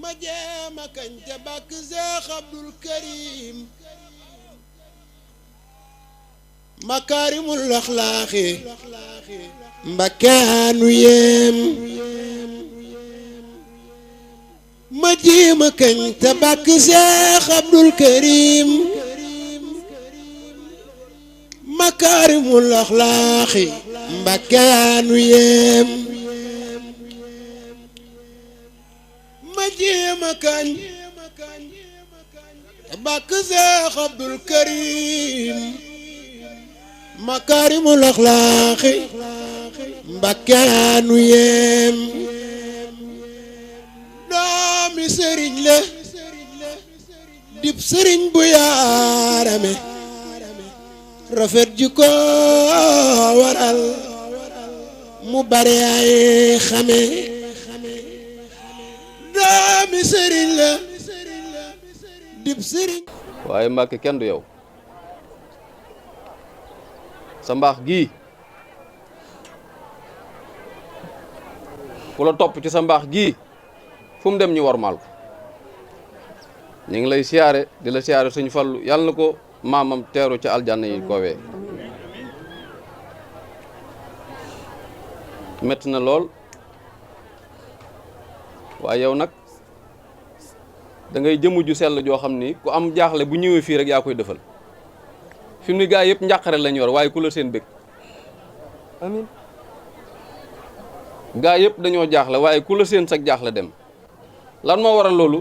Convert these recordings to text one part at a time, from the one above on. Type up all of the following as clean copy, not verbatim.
ma jéema kañ te bàkk Seex Abdul Karim makaarimul axlaaxi mbakkaanu yéem ma jéema kañ te bàkk Seex Abdul Karim makaarimul axlaaxi mbakkaanu yéem ma jéema kañ te bàkk Seex Abdul Karim makaarimul axlaaxi mbakkaanu yéem doomi sëriñ la dib sëriñ bu yaarame rafet ji ko waral mu bare ay xame doomi sëriñ la dib sëriñ waaye Mbàkke kenn du yow sa mbaax gii ku la topp ci sa mbaax gii fu mu dem ñu wormaal ko ñu ngi lay siyaare di la siyaare suñu fallu yàlla na ko maamam teeru ci aljanna yi koowee metti na lool waaye yow nag da ngay jëmu ju sell joo xam ni ku am jaaxle bu ñëwee fii rek yaa koy defal fi mu ni gaa yëpp njàqare lañ yor waaye ku la seen bëgg amiin gaa yëpp dañoo jaaxle waaye ku la seen sag jaaxle dem lan moo waral loolu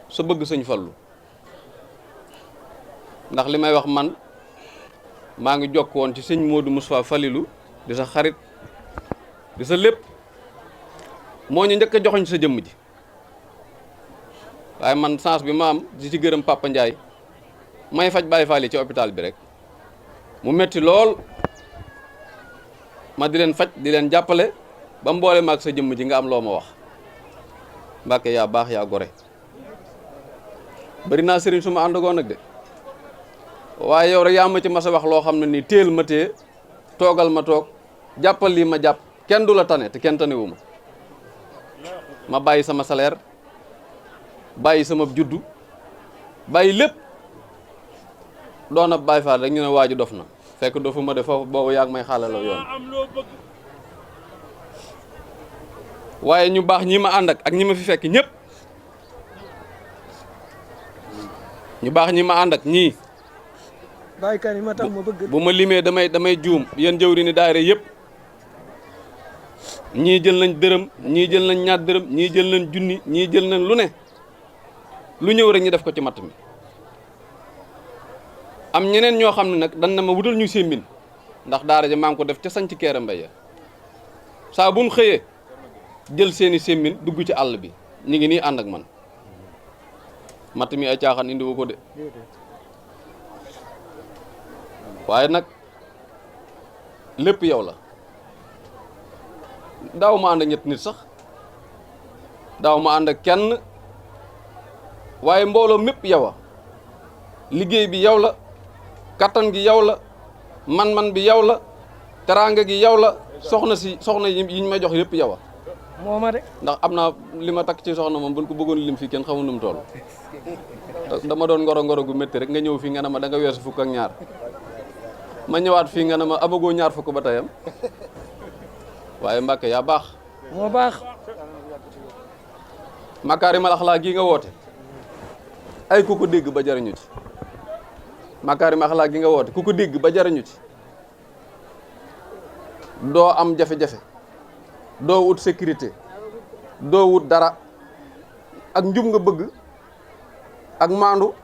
sa bëgg sëñ Fallu ndax li may wax man maa ngi jokk woon ci sëñ Modou Moustapha Falilou di sa xarit di sa lépp moo ñu njëkk a joxoñ sa jëmm ji waaye man chance bi ma am di ci gërëm Papa Ndiaye may faj Baye Fall yi ci hôpital bi rek mu metti lool ma di leen faj di leen jàppale ba mboole maag sa jëmm ji nga am loo ma wax Mbàkke yaa baax yaa gore bari naa sëriñ su ma àndagoon nag de waaye yow rek yaa ma ci mas a wax loo xam ne nii téel ma téye toogal ma toog jàppal lii ma jàpp kenn du la tane te kenn tanewu ma bàyyi sama salaire bàyyi sama juddu bàyyi lépp doon ab Baay Faal rek ñu ne waa ji dof na fekk dofu ma de foofu boobu yaa ngi may xaalala yoon waaye ñu baax ñi ma ànd ak ñi ma fi fekk ñëpp ñu baax ñi ma ànd ak ñii baykat yi ma tax ma bëgg bu ma limee damay juum yéen jëwri ni daayira yëpp ñii jël nañ dërëm ñii jël nañ ñaar dërëm ñii jël nañ junni ñii jël nañ lu ne lu ñëw rek ñu def ko ci matt mi am ñeneen ñoo xam ne nag dan na ma wutal ñu sémbin ndax daara ja maa ngi ko def ca sañ ci Kéré Mbaye saa buñ xëyee jël seeni sémbin dugg ci àll bi ñu ngi nii ànd ak man matt mi ay caaxaan indiwu ko de waaye nag lépp yow la daaw ma ànd ak ñett nit sax daaw ma ànd ak kenn waaye mbooloo mépp yow a liggéey bi yow la kattan gi yow la man-man bi yow la teraanga gi yow la soxna yi ñu may jox yëpp yow a moo ma de ndax am naa li ma takk ci soxna moom buñ ko bëggoon lim fii kenn xamul nu mu toll dama doon ngoro gu métti rek nga ñëw fii nga ne ma da nga weesu fukk ak ñaar ma ñëwaat fii nga ne ma amagoo ñaar fukk ba tayam waaye Mbàkke yaa baax moo baax makaarimal axlaaq gi nga woote ay ku ko dégg ba jariñu ci makaarimal axlaaq gi nga woote ku ko dégg ba jariñu ci doo am jafe-jafe doo wut sécurité doo wut dara ak njub nga bëgg ak maandu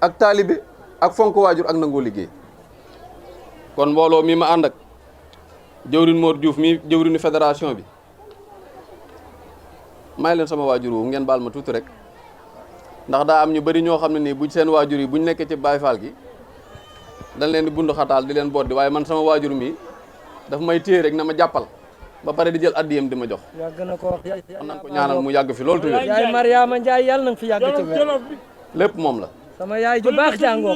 ak taalibe ak fonk waajur ak nangoo liggéey kon mbooloo mi ma ànd ak jëwrin Mor Diouf mi jëwrinu fédération bi may leen sama waajur wu ngeen baal ma tuuti rek ndax daa am ñu bari ñoo xam ne nii buñ seen waajur yi buñ nekkee ci Baay Faal gi dañ leen di bundu xataal di leen boddi waaye man sama waajur mi daf may téye rek na ma jàppal ba pare di jël addiyam di ma jox yàgg na ko wax kon nañ ko ñaanal mu yàgg fi loolu tuuti yaay Mariama Njaay yàlla na nga fi yàgg ci wér lépp moom la sama yaay ju baax jàngoo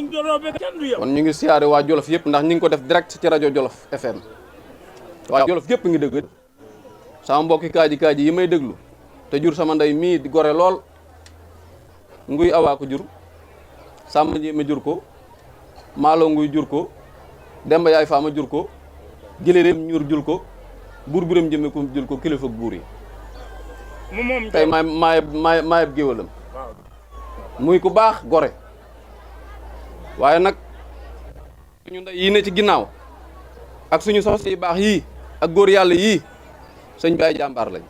kon ñu ngi siyaare waa Jolof yëpp ndax ñu ngi ko def direct ci rajo Jolof FM waa Jolof yëpp ngi dégg sama mbokki kaaji yi may déglu te jur sama ndey mii di gore lool nguy awaa ko jur sàmm ji ma jur ko maalo nguy jur ko demba yaay faama jur ko jëléeréem ñur jur ko buur biram jëme ko jur ko kilifa buur yi tey maay géwalam muy ku baax gore waaye nag suñu ndey yi ne ci ginnaaw ak suñu soxna yi baax yii ak góor yàlla yii sëñ bi ay jàmbaar lañ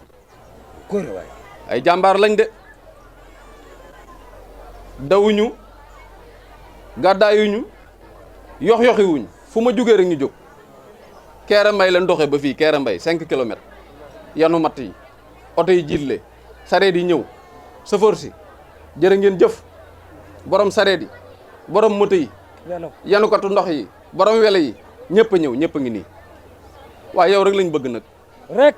ay jàmbaar lañ de dawuñu gàddaayuñu yox-yoxiwuñ fu ma jógee rek ñu jóg Kéré Mbay leen doxee ba fii Kéré Mbay 5 kilomètres yanu matt yi oto yi jiitle sareet yi ñëw chauffeur si jërë ngeen jëf borom sareet yi borom moto yi yanukatu ndox yi borom wele yi ñëpp a ñëw ñëpp a ngi nii waaye yow rek lañ bëgg nag rek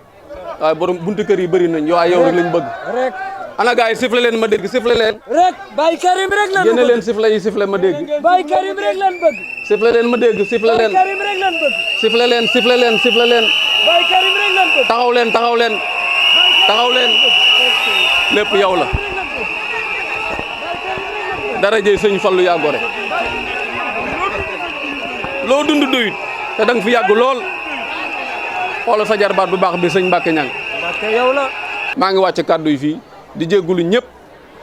waaye borom buntu kër yi bëri nañ waaye yow rek lañ bëgg rek ana gars yi sifflé leen ma dégg sifflé leen rek Baye Karim rek lan génne leen sifflé yi sifflé ma dégg Baye Karim rek lan bëgg sifflé leen ma dégg sifflé Baye leen Karim rek lan bëgg sifflé leen sifflé leen sifflé leen Baye Karim rek lan bëgg taxaw leen taxaw leen taxaw leen lépp yow la dara jëy sëñ Fallu yaa gore loo dund doyut te danga fi yàgg lool xoolal sa jarbaat bu baax bi sëñ Mbàkke Ñang Mbàkke yow la maa ngi wàcc kàddu yi fii di jéggulu ñëpp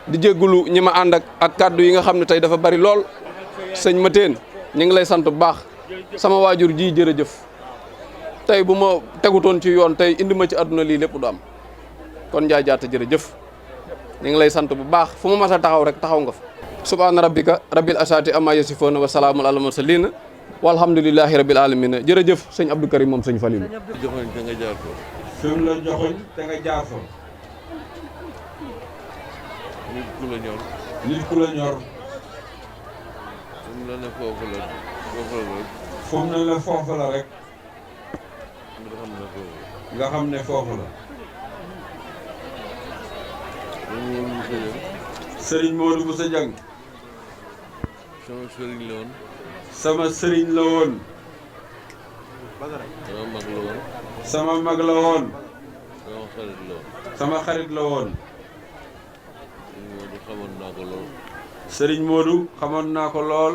di jéggulu ñi ma ànd ak kàddu yi nga xam ne tey dafa bari lool sëñ Mateen ñu ngi lay sant bu baax sama waajur ji jërëjëf tey bu ma tegutoon ci yoon tey indi ma ci àdduna lii lépp du am kon Njaay Jaata jërëjëf ñu ngi lay sant bu baax fu ma mas a taxaw rek taxaw nga fa subhaana rabbika rabbil asaati amma yasifoona wa salaamun alal mursaliin walhamdulillahi rabbil alamin jërëjëf sëñ Abdou Karim moom sëñ Falilou joxoñ te nga jaar ko fi mu la joxoñ te nga jaar fa nit ku la ñor nit ku la ñor fu mu la ne foofu la rek fu mu ne la foofu la rek nga xam ne foofu nga xam ne foofu la dañu woon mu sëjam sëriñ Modou Bousso Dieng sama sëriñ la woon sama sëriñ la woon sama mag la woon sama mag la woon sama xarit la woon sama xarit la woon Modou xamoon naa ko lool sëriñ Modou xamoon naa ko lool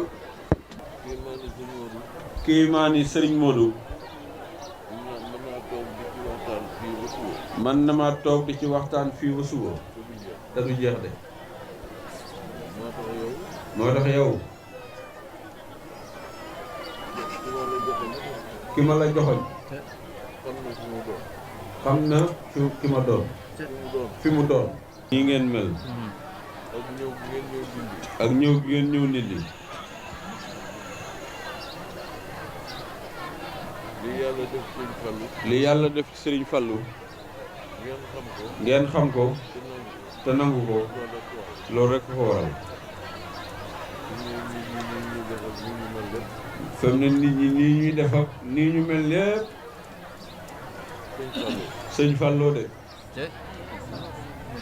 kii maa ni sëriñ Modou kii maa ni sëriñ Modou mën naa toog di ci waxtaan fii ba suba man na maa toog di ci waxtaan fii ba suba te du jeex de moo tax yow moo tax yow ci wàllu joxe ki ma la joxoñ xam na fi mu doon xam na ki ma doon fi mu doon fi mu doon nii ngeen mel ak ñëw bi ngeen ñëw dindi ak ñëw gi ngeen ñëw nit li li yàlla def sëriñ Fallu li yàlla def ci sëriñ Fallu ngeen xam ko ngeen xam ko te nangu ko te nangu ko loolu rek wax loolu rek ko waral ñu defal ni ñu mel lépp fi mu ne nit ñi nii ñuy def ak nii ñu mel lépp sëriñ Fallu sëñ Fallou de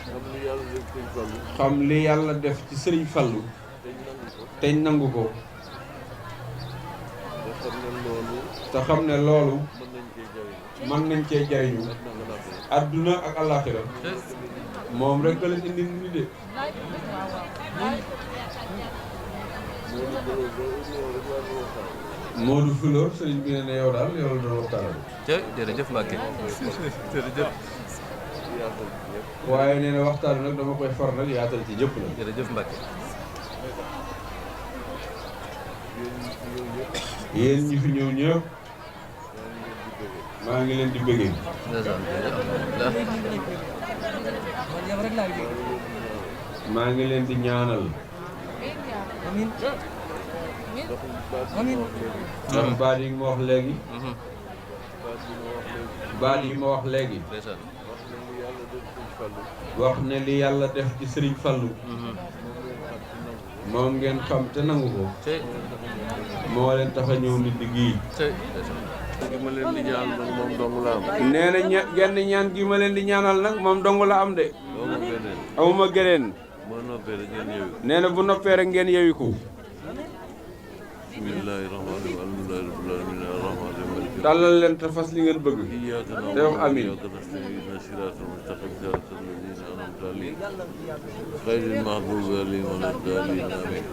xam li yàlla def sëriñ Fallu xam li yàlla def ci sëriñ Fallou te nangu ko teñ nangu ko te xam ne loolu te xam ne loolu mën nañ cee jariñu mën nañ cee jariñu nanga naa ko adduna ak àllaaxira moom rek a leen indi ni de Modou Fulor sëriñ bi ne ne yow daal yow la doon waxtaanal jërëjëf Mbacke jërëjëf waaye nee na waxtaan nag dama koy far nag yaatal ci ñëpp nag jërëjëf Mbacke yéen ñi fi ñëw ñëpp maa ngi leen di bëggee maa ngi leen di ñaanal ndax baat yi ma wax léegi baat yi ma wax léegi wax ne li yàlla def ci sëriñ Fallu moom ngeen xam te nangu ko moo leen tax a ñëw nit gii gi ma leen di ñaan nag moom dong la am nee na genn ñaan gi ma leen di ñaanal nag moom dong la am de doomu beneen amuma geneen moo noppee rek ngeen ñëw nee na bu noppee rek ngeen yewiku bismillahi rahmaani rahim alhamdulillahi rabbil alamin arrahmaani rahim tàllal leen te fas li ngeen bëgg إياك نعبد te wax amiin وإياك نستعين صراط المستقيم صراط الذين أنعمت عليهم غير المغضوب عليهم ولا الضالين آمين